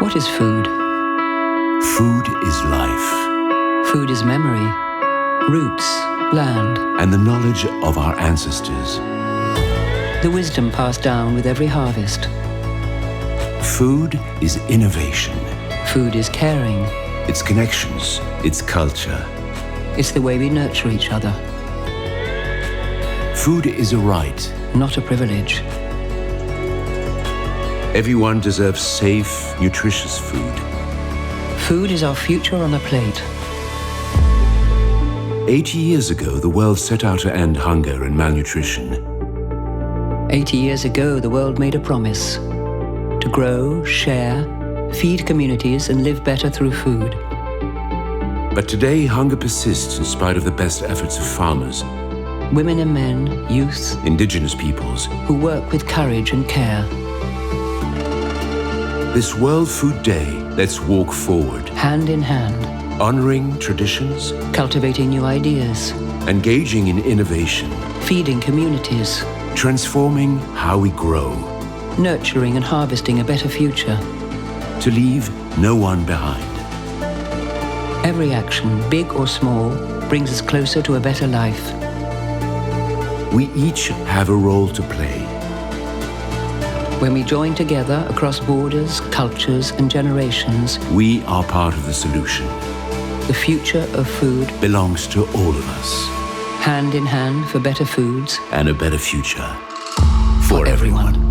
What is food? Food is life. Food is memory, roots, land, and the knowledge of our ancestors. the wisdom passed down with every harvest. Food is innovation. Food is caring. Its connections, its culture. It's the way we nurture each other, Food is a right. not a privilege. Everyone deserves safe, nutritious food. Food is our future on a plate. 80 years ago, the world set out to end hunger and malnutrition. 80 years ago, the world made a promise to grow, share, feed communities and live better through food. But today, hunger persists in spite of the best efforts of farmers, Women and men, youth, indigenous peoples. who work with courage and care, This World Food Day, let's walk forward, hand in hand, honoring traditions, cultivating new ideas, engaging in innovation, feeding communities, transforming how we grow, nurturing and harvesting a better future. to leave no one behind. Every action, big or small, brings us closer to a better life. We each have a role to play. When we join together across borders, cultures and generations, We are part of the solution. the future of food, Belongs to all of us. hand in hand for better foods And a better future for everyone.